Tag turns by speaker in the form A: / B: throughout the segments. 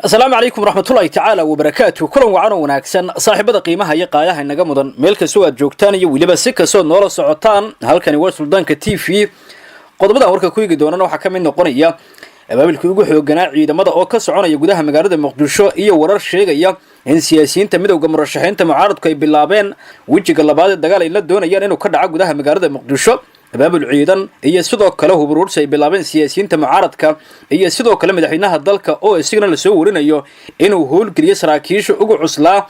A: السلام عليكم ورحمة الله تعالى وبركاته كلهم وعنا وناكسن صاحبة قيمها يقايها إننا مدن ملك سواد جوكتان ولبا سكة سود نورا سعطان هل كان يوصل سلطان كتيفي قضبدا وركا كويغي دونانا وحكا من نقونية أبابل كويغو حيوغانا عيدا مدى أوكا سعونا يقودها مقارد مقدوشو إيا ورار شيغيا إن سياسيين تميدو مرشحين تمعارض كي بلابين ويجي قلبات الدقال إلا دونا يان إنو كدعا قودها مقارد مقدوشو أبابل عيدان إيا سيدو كله برور سي بلابين سياسيين تمعارض إيا سيدو كلام مدحيناها الدالكا أو إسيغنا لسوورين أيو إنو هول كريس راكيشو أقو عسلا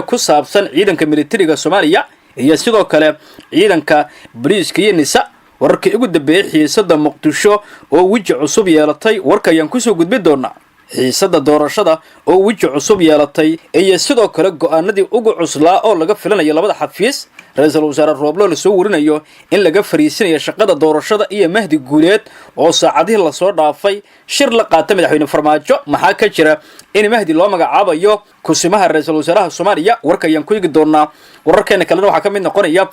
A: كسابسان عيدان كميليتريغا سوماليا إيا سيدو كلام عيدان كبريسكي نساء wararka ugu dambeeyay xiisada muqdisho oo wiji cusub yeelatay warka ayaan ku soo gudbin doonaa xiisada doorashada oo wiji cusub yeelatay iyo sidoo kale go'aanadii ugu cuslaa oo laga filanayo labada xafiis ra'iisul wasaare Rooblo la soo warinayo in laga fariisinayo shaqada doorashada iyo Mahdi Guuleed oo saacadihii la soo dhaafay shir la qaatay madaxweyne Farmaajo maxaa ka jira in Mahdi loo magacaabayo kusimaha ra'iisul wasaaraha Soomaaliya warka ayaan ku eegi doonaa wararkeena kalena waxa ka mid noqonaya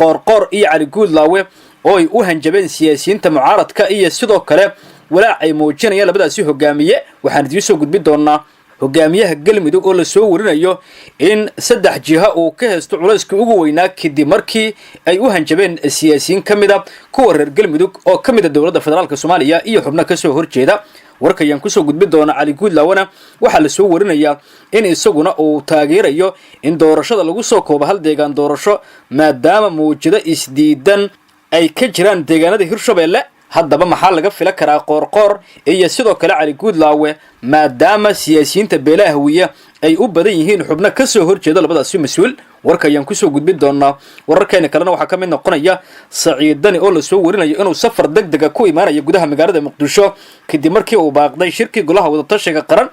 A: qoorqoor iyo Cali Guudlaawe oo ay u hanjabeen siyaasiyiinta mucaaradka iyo sidoo kale walaac ay muujinayaan labadaasi hogaamiye waxaan idin soo gudbin doonaa hogaamiyaha Galmudug oo la soo warinayo in saddex jiha uu ka haysto culayska ugu weynaa kadib markii ay u hanjabeen siyaasiyiin kamida kuwa reer Galmudug oo kamida dawladda federaalka Soomaaliya iyo xubno ka soo horjeeda warka ayaan ku soo gudbin doonaa Cali Guudlaawana waxa la soo warinayaa in isaguna uu taageerayo in doorashada lagu soo koobo hal deegaan doorasho maadaama muujida isdiidan ay ka jiraan deegaanada Hirshabeelle haddaba maxaa laga fila karaa qoorqoor iyo sidoo kale Cali Guudlaawe maadaama siyaasiyiinta beelahawiya ay u badan yihiin xubno ka soo horjeeda labadaas mas'uul warka ayaan ku soo gudbin doonaa wararkeena kalena waxa ka mid noqonaya Saciid Dani oo la soo warinayo inuu safar degdeg ah ku imaanayo gudaha magaalada Muqdisho kadib markii uu baaqday shirkii golaha wada tashiga qaran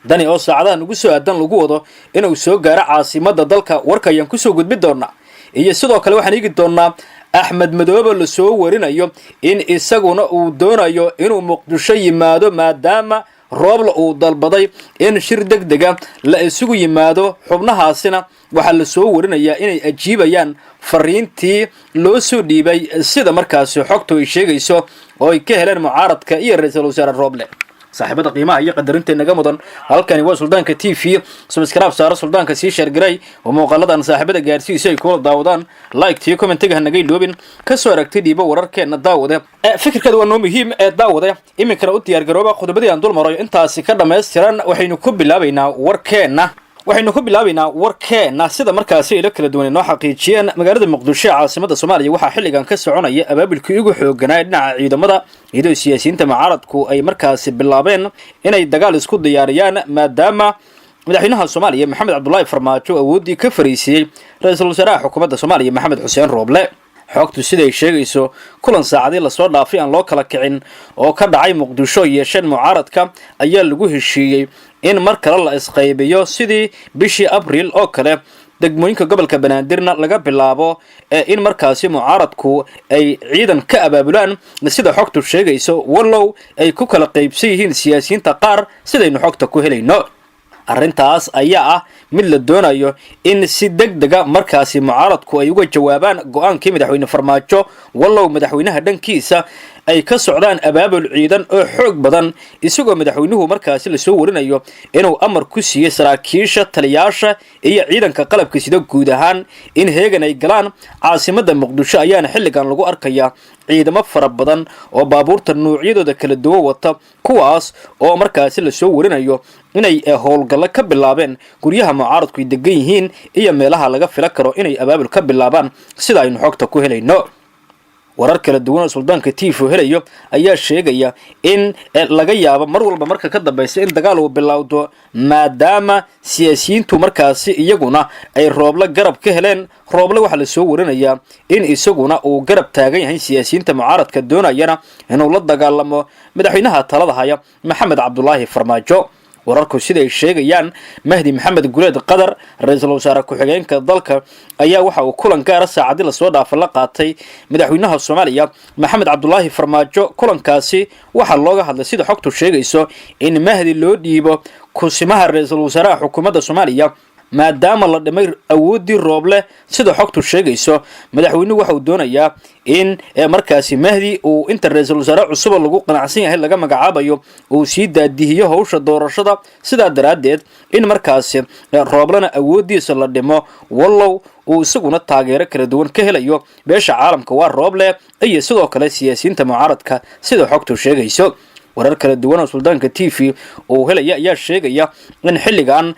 A: Dani oo saacadaha ugu soo aadan lagu wado inuu soo gaaro caasimadda dalka warka ayaan ku soo gudbin doonaa iyo sidoo kale waxaan eegi doonaa Ahmed Madoobe la soo warinayo in isaguna uu doonayo inuu Muqdisho yimaado maadaama Rooblo uu dalbaday in shir degdeg ah la isugu yimaado xubnahaasina waxa la soo warinayaa inay ajiibayaan fariintii loo soo dhiibay sida markaas xogtu ay sheegayso oo ay ka heleen mucaaradka iyo ra'iisul wasaare Roble صاحبة قيمة هي قدرنت النجمة هل كان يواصل سلطان كتيفي سبسكرايب صار سلطان كسي شير جراي ومقالة عن صاحبة جارسي سي كول داودان لايك تيو كومنت تجاه النجيل لوبين كسر تدي بورر كان الداودة فكر كده إنه مهم الداودة إمي كراوتي يرجعوا خد بدي عندهم مراي أنت سكر ما يسترن وحين كوب بلابينا وركنا waxaynu ku bilaabaynaa warkeena sida markaasi ila kala duwan inoo xaqiijiyeen magaalada Muqdisho caasimada Soomaaliya waxa xilligan ka soconaya abaabulkii ugu xoogganaa dhinaca ciidamada iyadoo siyaasiyiinta mucaaradku ay markaasi bilaabeen inay dagaal isku diyaariyaan maadaama madaxweynaha Soomaaliya Maxamed Cabdullaahi Farmaajo awoodii ka fariisiyay ra'iisul wasaaraha xukuumadda Soomaaliya Maxamed Xuseen Rooble xogtu siday sheegayso kulan saacadii la soo dhaafay aan loo kala kicin oo ka dhacay Muqdisho yeesheen mucaaradka ayaa lagu heshiiyay in mar kale la isqaybiyo sidii bishii Abriil oo kale degmooyinka gobolka Banaadirna laga bilaabo in markaasi mucaaradku ay ciidan ka abaabulaan sida xogtu sheegayso wallow ay ku kala qaybsan yihiin siyaasiyiinta qaar sidaynu xogta ku helayno arrintaas ayaa ah mid la doonayo in si degdeg ah markaasi mucaaradku ay uga jawaabaan go'aankii madaxweyne Farmaajo wallow madaxweynaha dhankiisa ay ka socdaan abaabul ciidan oo xoog badan isagoo madaxweynuhu markaasi la soo warinayo inuu amar ku siiyay saraakiisha taliyaasha iyo ciidanka qalabka sida guud ahaan in heegan ay galaan caasimadda Muqdisho ayaana xilligan lagu arkayaa ciidamo fara badan oo baabuurta noocyadooda kala duwan wata kuwaas oo markaasi la soo warinayo inay howlgal ka bilaabeen guryaha mucaaradku ay degan yihiin iyo meelaha laga fila karo inay abaabul ka bilaabaan sida aynu xogta ku helayno warar kala duwan suldaanka tiifo helayo ayaa sheegaya in laga yaabo mar walba marka ka dambaysa in dagaal uu bilowdo maadaama siyaasiyiintu markaasi iyaguna ay Rooble garab ka heleen Rooble waxa la soo warinayaa in isaguna uu garab taagan yahay siyaasiyiinta mucaaradka doonayana inuu la dagaalamo madaxweynaha talada haya Maxamed Cabdullaahi Farmaajo wararku sida ay sheegayaan Mahdi Maxamed Guuleed Qadar ra'iisul wasaare ku-xigeenka dalka ayaa waxa uu kulan gaar ah saacadii la soo dhaafay la qaatay madaxweynaha Soomaaliya Maxamed Cabdullaahi Farmaajo kulankaasi waxa looga hadlay sida xogtu sheegayso in Mahdi loo dhiibo kusimaha ra'iisul wasaaraha xukuumadda Soomaaliya maadaama la dhimay awoodii Rooble sida xogtu sheegayso madaxweynuhu waxa uu doonayaa in markaasi Mahdi uu inta ra'iisul wasaare cusub lagu qanacsan yahay laga magacaabayo uu sii daadihiyo hawsha doorashada sida daraadeed in markaasi Rooblena awoodiisa la dhimo wallow uu isaguna taageero kala duwan ka helayo beesha caalamka waa Rooble iyo sidoo kale siyaasiyiinta mucaaradka sida xogtu sheegayso warar kala duwan oo Suldaanka TV oo helaya ayaa sheegaya in xilligan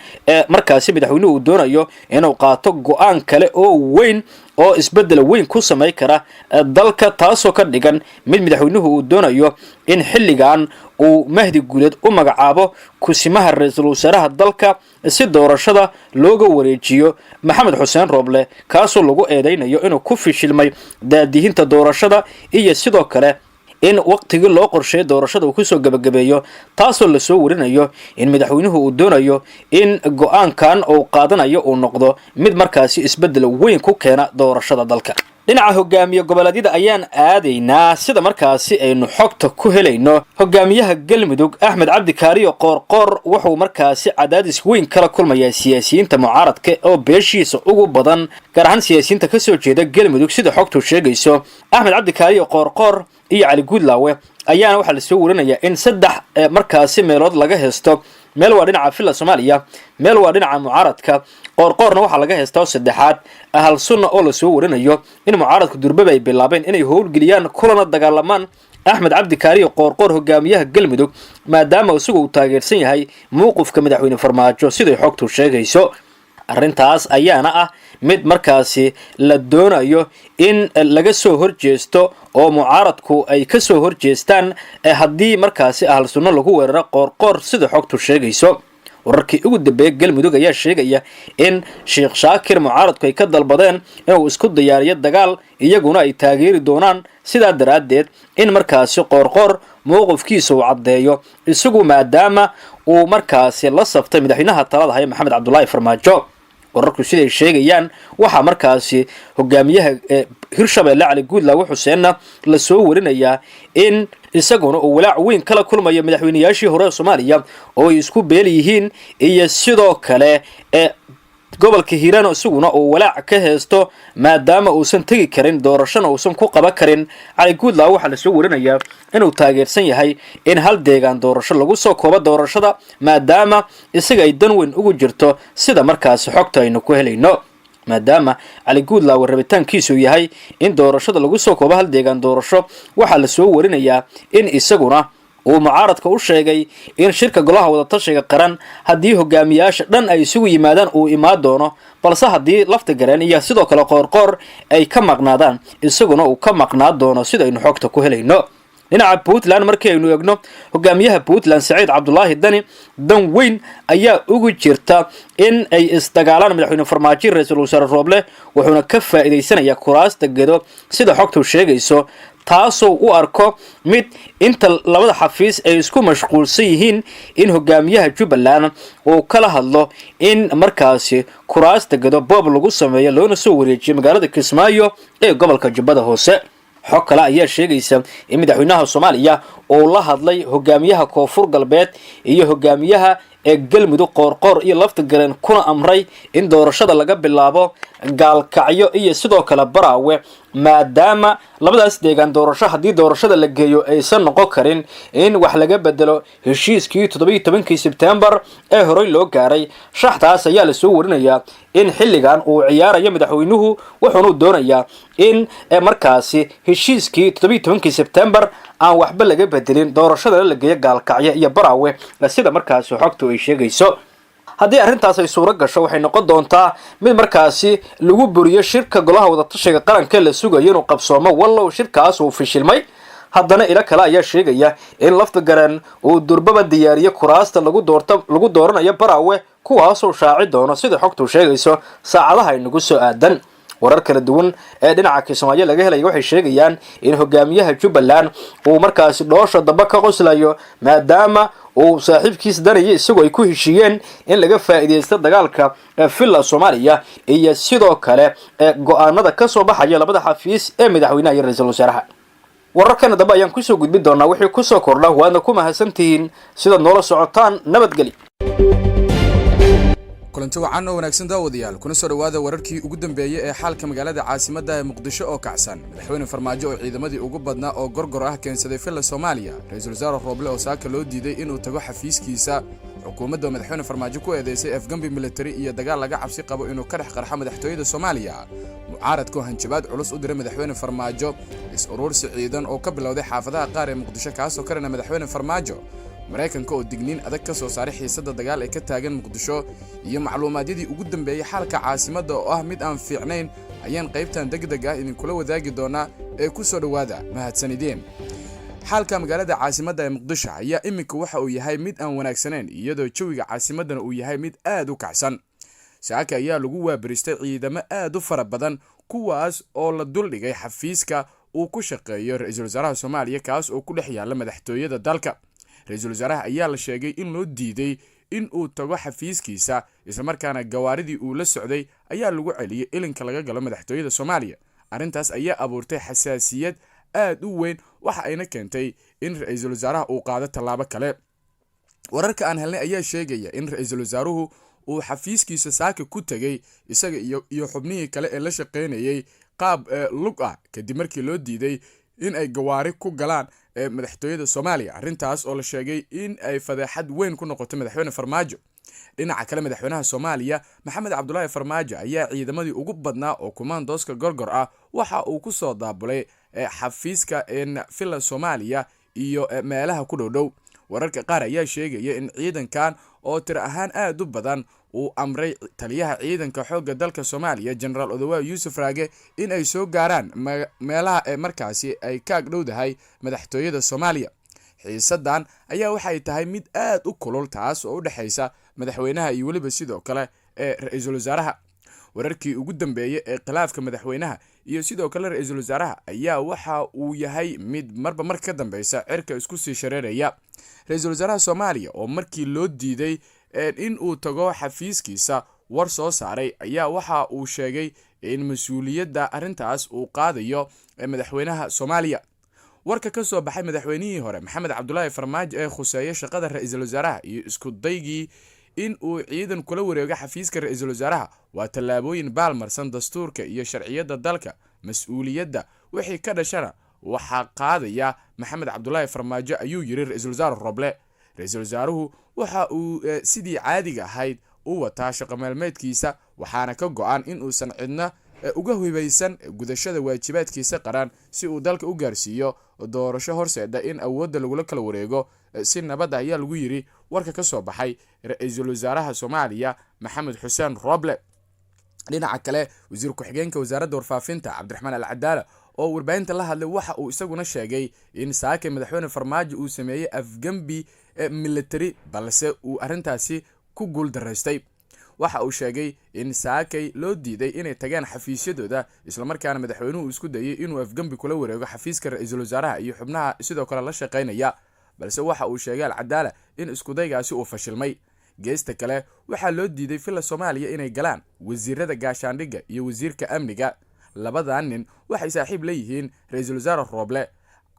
A: markaasi madaxweynuhu uu doonayo inuu qaato go'aan kale oo weyn oo isbedel weyn ku sameey kara dalka taasoo ka dhigan mid madaxweynuhu uu doonayo in xilligan uu Mahdi Guuleed u magacaabo kusimaha ra'iisul wasaaraha dalka si doorashada looga wareejiyo Maxamed Xuseen Rooble kaasoo lagu eedeynayo inuu ku fishilmay daadihinta doorashada iyo sidoo kale in waqtiga loo qorsheeyo doorashada uu ku soo gabagabeeyo taasoo la soo warinayo in madaxweynuhu uu doonayo in go'aankan uu qaadanayo uu noqdo mid markaasi isbedel weyn ku keena doorashada dalka dhinaca hogaamiye goboleedyada ayaan aadaynaa sida markaasi aynu xogta ku helayno hogaamiyaha Galmudug Axmed Cabdi Kaariyo Qoorqoor wuxuu markaasi cadaadis weyn kala kulmaya siyaasiyiinta mucaaradka oo beeshiisa ugu badan gaar ahaan siyaasiyiinta ka soo jeeda Galmudug sida xogtu sheegayso Axmed Cabdi Kaariyo Qoorqoor iyo Cali Guudlaawe ayaana waxa la soo warinayaa in saddex markaasi meelood laga heesto meel waa dhinaca filla Soomaaliya meel waa dhinaca mucaaradka Qoorqoorna waxa laga heestaa saddexaad ahal sunna oo la soo warinayo in mucaaradku durbaba ay bilaabeen inay howlgeliyaan kulana dagaalamaan Axmed Cabdi Kaariyo Qoorqoor hogaamiyaha Galmudug maadaama uu taageersan yahay mowqifka madaxweyne Farmaajo sida xogtu sheegayso arrintaas ayaana ah mid markaasi la doonayo in laga soo horjeesto oo mucaaradku ay ka soo horjeestaan haddii markaasi ahal sunna lagu weeraro Qoorqoor sida xogtu sheegayso wararkii ugu dambeeyay Galmudug ayaa sheegaya in Sheekh Shaakir mucaaradku ay ka dalbadeen inuu isku diyaariyo dagaal iyaguna ay taageeri doonaan sida daraadeed in markaasi Qoorqoor mowqifkiisa uu cadeeyo isagu maadaama uu markaasi la saftay madaxweynaha talada haya Maxamed Cabdullaahi Farmaajo wararku siday sheegayaan waxa markaasi hogaamiyaha Hirshabeelle Cali Guudlaawe Xuseenna la soo warinayaa in isaguna uu walaac weyn kala kulmayo madaxweynayaashii hore Soomaaliya oo ay isku beel yihiin iyo sidoo kale gobolka Hiiraan isaguna uu walaac ka heesto maadaama uusan tagi karin doorashada uusan ku qaban karin Cali Guudlaawe waxa la soo warinayaa inuu taageersan yahay in hal deegaan doorasho lagu soo koobo doorashada maadaama isaga ay dan weyn ugu jirto sida markaas xogta aynu ku helayno maadaama Cali Guudlaawe rabitaankiisu yahay in doorashada lagu soo koobo hal deegaan doorasho waxa la soo warinayaa in isaguna uu mucaaradka u sheegay in shirka golaha wada tashiga qaran haddii hogaamiyaasha dhan ay isugu yimaadaan uu imaan doono balse haddii lafta gareen iyo sidoo kale Qoorqoor ay ka maqnaadaan isaguna uu ka maqnaad doono sida aynu xogta ku helayno dhinaca Puntland markii aynu eegno hogaamiyaha Puntland Saciid Cabdullaahi Dani dan weyn ayaa ugu jirta in ay isdagaalaan madaxweyne Farmaajo ra'iisul wasaare Rooble wuxuuna ka faa'iideysanayaa kuraasta gedo sida xogtu sheegayso taasoo u arko mid inta labada xafiis ay isku mashquulsan yihiin in hogaamiyaha Jubbaland uu kala hadlo in markaasi kuraasta gedo boob lagu sameeyo loona soo wareejiyo magaalada Kismaayo ee gobolka Jubbada Hoose xog kale ayaa sheegaysa in madaxweynaha Soomaaliya oo la hadlay hogaamiyaha Koonfur Galbeed iyo hogaamiyaha Galmudug Qoorqoor iyo lafta galeen kuna amray in doorashada laga bilaabo gaalkacyo iyo sidoo kale Baraawe maadaama labadaas deegaan doorasho haddii doorashada la geeyo aysan noqon karin in wax laga bedelo heshiiskii 17 September ee hore loo gaaray shaxtaas ayaa la soo warinayaa in xilligan uu ciyaarayo madaxweynuhu wuxuu doonayaa in markaasi heshiiskii 17 September aan waxba laga bedelin doorashada la geeyo gaalkacyo iyo Baraawe sida markaasi xogtu ay sheegayso haddii arrintaas ay suuro gasho waxay noqon doontaa mid markaasi lagu buriyo shirka golaha wada tashiga qaranka la sugayo inuu qabsoomo wallow shirkaas uu fishilmay haddana ila kale ayaa sheegaya in lafta garan uu durbaba diyaariyo kuraasta lagu dooranayo Baraawe kuwaasoo shaaci doono sida xogtu sheegayso saacadaha ay nagu soo aadan warar kala duwan ee dhinaca Kismaayo laga helay waxay sheegayaan in hogaamiyaha Jubbaland uu markaasi dhoosha daba ka qoslayo maadaama uu saaxiibkiis Dani isagoo ay ku heshiyeen in laga faa'iideysto dagaalka filla Soomaaliya iyo sidoo kale go'aanada ka soo baxaya labada xafiis ee madaxweynaha iyo ra'iisul wasaaraha wararkan daba ayaan ku soo gudbin doonaa wixii ku soo kordha waana ku mahadsantihiin sida noola socotaan nabadgelyo
B: kulanti wacan oo wanaagsan daawadayaal kuna soo dhawaada wararkii ugu dambeeyay ee xalka magaalada caasimadda ee Muqdisho oo kacsan madaxweyne Farmaajo oo ciidamadii ugu badnaa oo gorgor ah keensaday filla Soomaaliya ra'iisul wasaare Roble oo saaka loo diiday inuu tago xafiiskiisa xukuumadda madaxweyne Farmaajo ku eedeysay afgambi military iyo dagaal laga cabsi qabo inuu ka dhex qarxo madaxtooyada Soomaaliya mucaaradku hanjabaad culus u diray madaxweyne Farmaajo is-urursi ciidan oo ka bilowday xaafadaha qaar ee Muqdisho kaasoo karana madaxweyne Farmaajo Mareykanka oo digniin adag ka soo saaray xiisadda dagaal ee ka taagan Muqdisho iyo macluumaadkii ugu dambeeyay xalka caasimadda oo ah mid aan fiicnayn ayaan qaybtan degdeg ah idin kula wadaagi doonaa ee ku soo dhawaada mahadsanideen xalka magaalada caasimadda ee Muqdisho ayaa imika waxa uu yahay mid aan wanaagsanayn iyadoo jawiga caasimadana uu yahay mid aad u kacsan saaka ayaa lagu waabaristay ciidamo aad u fara badan kuwaas oo la duldhigay xafiiska uu ku shaqeeyo ra'iisul wasaaraha Soomaaliya kaas oo ku dhex yaala madaxtooyada dalka ra'iisul wasaaraha ayaa la sheegay in loo diiday in uu tago xafiiskiisa isla markaana gawaaridii uu la socday ayaa lagu celiyay ilinka laga galo madaxtooyada Soomaaliya arintaas ayaa abuurtay xasaasiyad aad u weyn waxa ayna keentay in ra'iisul wasaaraha uu qaado talaabo kale wararka aan helnay ayaa sheegaya in ra'iisul wasaaruhu uu xafiiskiisa saaka ku tagay isaga iyo xubnihii kale ee la shaqeynayay qaab lug ah kadib markii loo diiday in ay gawaari ku galaan madaxtooyada Soomaaliya arintaas oo la sheegay in ay fadeexad weyn ku noqoto madaxweyne Farmaajo dhinaca kale madaxweynaha Soomaaliya Maxamed Cabdullaahi Farmaajo ayaa ciidamadii ugu badnaa oo commandoska gorgor ah waxa uu ku soo daabulay xafiiska filla Soomaaliya iyo meelaha ku dhow wararka qaar ayaa sheegaya in ciidankan oo tir ahaan aad u badan uu amray taliyaha ciidanka xoogga dalka Soomaaliya General Odawa Yusuf Raage in ay soo gaaraan meelaha markaasi ay ka dhowdahay madaxtooyada Soomaaliya xiisadan ayaa waxay tahay mid aad u kulul taas oo u dhaxaysa madaxweynaha iyo waliba sidoo kale ra'iisul wasaaraha wararkii ugu dambeeyay ee khilaafka madaxweynaha iyo sidoo kale ra'iisul wasaaraha ayaa waxa uu yahay mid marba mar ka dambaysa cirka isku sii shareeraya ra'iisul wasaaraha Soomaaliya oo markii loo diiday in uu tago xafiiskiisa war soo saaray ayaa waxa uu sheegay in mas'uuliyadda arintaas uu qaadayo madaxweynaha Soomaaliya warka ka soo baxay madaxweynihii hore Maxamed Cabdullaahi Farmaajo ee khuseeyay shaqada ra'iisul wasaaraha iyo isku daygii in uu ciidan kula wareego xafiiska ra'iisul wasaaraha waa tallaabooyin baalmarsan dastuurka iyo sharciyada dalka mas'uuliyadda wixii ka dhashana waxa qaadaya Maxamed Cabdullaahi Farmaajo ayuu yiri ra'iisul wasaare Roble ra'iisul wasaaruhu waxa uu sidii caadiga ahayd u wataa shaqo maalmeedkiisa waxaana ka go'an in uu san cidna uga hubaysan gudashada waajibaadkiisa qaran si uu dalka u gaarsiiyo doorasho horseeda in awoodda lagu kala wareego si nabad ah ayaa lagu yiri warka ka soo baxay ra'iisul wasaaraha Soomaaliya Maxamed Xuseen Roble dhinaca kale wasiir ku-xigeenka wasaaradda warfaafinta Cabdiraxmaan Al-Cadaala oo warbaahinta la hadlay waxa uu isaguna sheegay in saaka madaxweyne Farmaajo uu sameeyay afgambi military balse uu arintaasi ku guul dareystay waxa uu sheegay in saakay loo diiday inay tagaan xafiisyadooda isla markaana madaxweynuhu isku dayay inuu afgambi kula wareego xafiiska ra'iisul wasaaraha iyo xubnaha sidoo kale la shaqeynaya balse waxa uu sheegay Al-Cadaala in isku daygaasi uu fashilmay geesta kale waxa loo diiday filla Soomaaliya inay galaan wasiirada gaashaandhigga iyo wasiirka amniga labadan nin waxay saaxiib leeyihiin ra'iisul wasaare Roble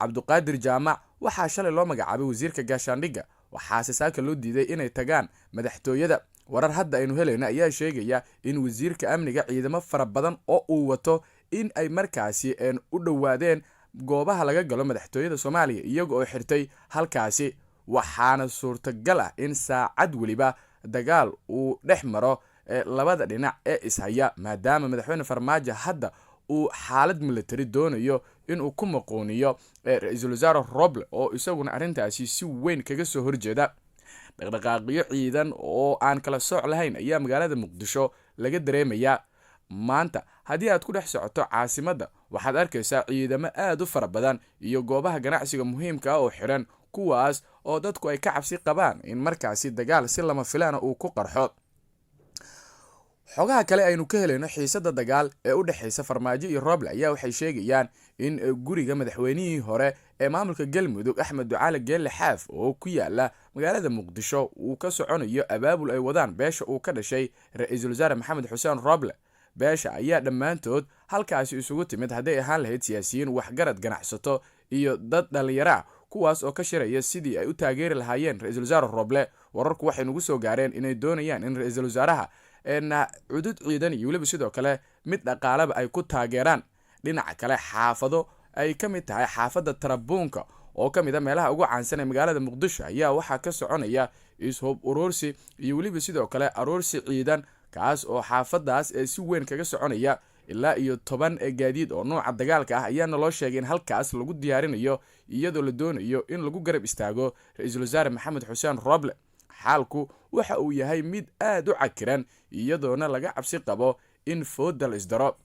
B: Cabduqaadir Jaamac waxa shalay loo magacaabay wasiirka gaashaandhigga waxaase saaka loo diiday inay tagaan madaxtooyada warar hadda aynu helayna ayaa sheegaya in wasiirka amniga ciidamo fara badan oo uu wato in ay markaasi u dhawaadeen goobaha laga galo madaxtooyada Soomaaliya iyaga oo xirtay halkaasi waxaana suurtagal ah in saacad waliba dagaal uu dhex maro labada dhinac ee ishaya maadaama madaxweyne Farmaajo hadda uu xaalad military doonayo in uu ku maqooniyo ra'iisul wasaare Roble oo isaguna arintaasi si weyn kaga soo horjeeda dhaqdhaqaaqyo ciidan oo aan kala sooc lahayn ayaa magaalada Muqdisho laga dareemayaa maanta haddii aad ku dhex socoto caasimadda waxaad arkaysaa ciidamo aad u fara badan iyo goobaha ganacsiga muhiimka ah oo xiran kuwaas oo dadku ay ka cabsi qabaan in markaasi dagaal si lama filaana uu ku qarxo xogaha kale aynu ka helayno xiisadda dagaal ee u dhaxaysa Farmaajo iyo Roble ayaa waxay sheegayaan in guriga madaxweynihii hore ee maamulka Galmudug Axmed Ducaale Geelle Xaaf oo ku yaala magaalada Muqdisho uu ka soconayo abaabul ay wadaan beesha uu ka dhashay ra'iisul wasaare Maxamed Xuseen Roble beesha ayaa dhammaantood halkaasi isugu timid haday ahaan lahayd siyaasiyiin waxgarad ganacsato iyo dad dhalinyaro kuwaas oo ka shiraya sidii ay u taageeri lahaayeen ra'iisul wasaare Roble wararku waxay nagu soo gaareen inay doonayaan in ra-iisul wasaaraha cudud ciidan iyo weliba sidoo kale mid dhaqaalaba ay ku taageeraan. dhinaca kale xaafado ay ka mid tahay xaafadda Tarabuunka oo ka mid ah meelaha ugu caansan ee magaalada Muqdisho ayaa waxaa ka soconaya is-hub urursi iyo weliba sidoo kale aroorsi ciidan kaas oo xaafadaas si weyn kaga soconaya ilaa iyo 10 gaadiid oo nooca dagaalka ah ayaana loo sheegay in halkaas lagu diyaarinayo iyadoo la doonayo in lagu garab istaago ra-iisul wasaare Maxamed Xuseen Roble. xaalku waxa uu yahay mid aad u cakiran iyadoona laga cabsi qabo in fooda la isdaro.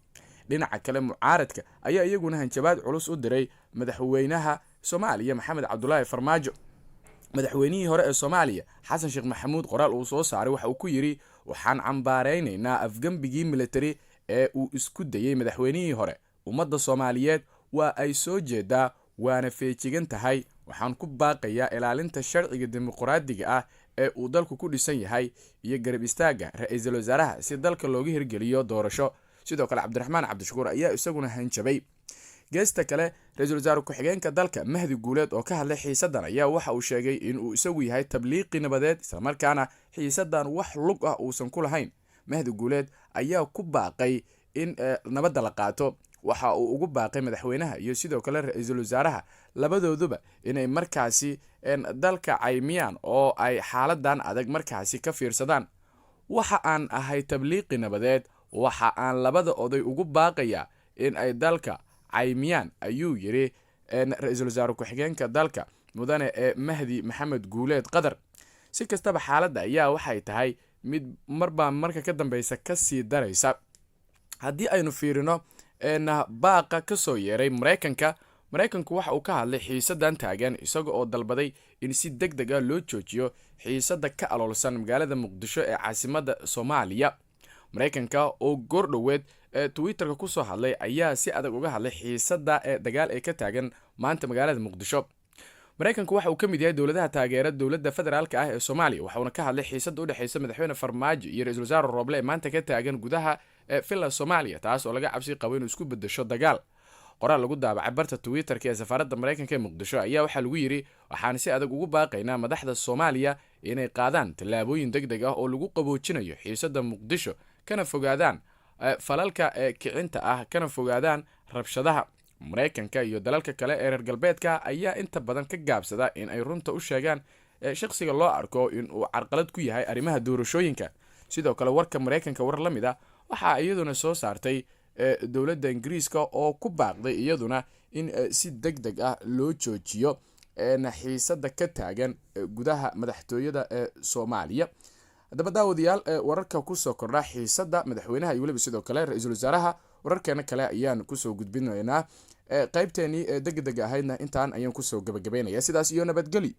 B: dhinaca kale mucaaradka ayaa iyaguna hanjabaad culus u diray madaxweynaha Soomaaliya Maxamed Cabdullaahi Farmaajo. madaxweynihii hore ee Soomaaliya Xasan Sheekh Maxamuud qoraal uu soo saaray waxa uu ku yiri waxaan cambaareynaa afgambigii military ee uu isku dayay madaxweynihii hore. ummadda Soomaaliyeed waa ay soo jeedaa waana feejigan tahay. waxaan ku baaqayaa ilaalinta sharciga dimuqraadiga ah ee uu dalku ku dhisan yahay iyo garab istaaga ra-iisul wasaaraha si dalka looga hirgeliyo doorasho. sidoo kale Cabdiraxmaan Cabdishakuur ayaa isaguna hanjabay. geesta kale ra-iisul wasaare ku-xigeenka dalka Mahdi Guuleed oo ka hadlay xiisadan ayaa waxa uu sheegay in uu isagu yahay tabliiqi nabadeed isla markaana xiisadan wax lug ah uusan ku lahayn. Mahdi Guuleed ayaa ku baaqay in nabadda la qaato. waxa uu ugu baaqay madaxweynaha iyo sidoo kale ra-iisul wasaaraha labadooduba inay markaasi dalka caymiyaan oo ay xaaladan adag markaasi ka fiirsadaan. waxa aan ahay tabliiqi nabadeed, waxa aan labada oday ugu baaqaya in ay dalka caymiyaan ayuu yiri ra-iisul wasaare ku-xigeenka dalka mudane Mahdi Maxamed Guuleed Qadar. si kastaba xaaladda ayaa waxay tahay mid marba marka ka dambeysa ka sii daraysa. haddii aynu fiirino baaqa ka soo yeeray Mareykanku waxa uu ka hadlay xiisadan taagan isaga oo dalbaday in si degdeg ah loo joojiyo xiisada ka aloolsan magaalada Muqdisho ee caasimadda Soomaaliya. Mareykanka oo goordhoweed Twitterka ku soo hadlay ayaa si adag uga hadlay xiisada dagaal ee ka taagan maanta magaalada Muqdisho. Mareykanku waxa uu ka mid yahay dowladaha taageera dowladda federaalka ah ee Soomaaliya waxaana ka hadlay xiisada u dhaxaysa madaxweyne Farmaajo iyo ra-iisul wasaare Roble ee maanta ka taagan gudaha Villa Soomaaliya taas oo laga cabsi qabo inuu isku bedesho dagaal. qoraal lagu daabacay barta Twitterka ee safaaradda Mareykanka ee Muqdisho ayaa waxa lagu yiri waxaan si adag ugu baaqaynaa madaxda Soomaaliya inay qaadaan tallaabooyin degdeg ah oo lagu qaboojinayo xiisada Muqdisho kana fogaadaan falalka kicinta ah kana fogaadaan rabshadaha. Mareykanka iyo dalalka kale ee reer galbeedka ayaa inta badan ka gaabsada in ay runta u sheegaan shakhsiga loo arko in uu carqalad ku yahay arrimaha doorashooyinka. sidoo kale warka Mareykanka war la mid ah waxa iyaduna soo saartay dowladda Ingiriiska oo ku baaqday iyaduna in si degdeg ah loo joojiyo xiisada ka taagan gudaha madaxtooyada ee Soomaaliya. haddaba daawadayaal wararka ku soo kordha xiisada madaxweynaha iyo waliba sidoo kale ra-iisul wasaaraha wararkeena kale ayaan ku soo gudbinaynaa qaybteeni degdeg ahaydna intaan ayaan ku soo gabagabeynaya sidaas iyo nabadgeli.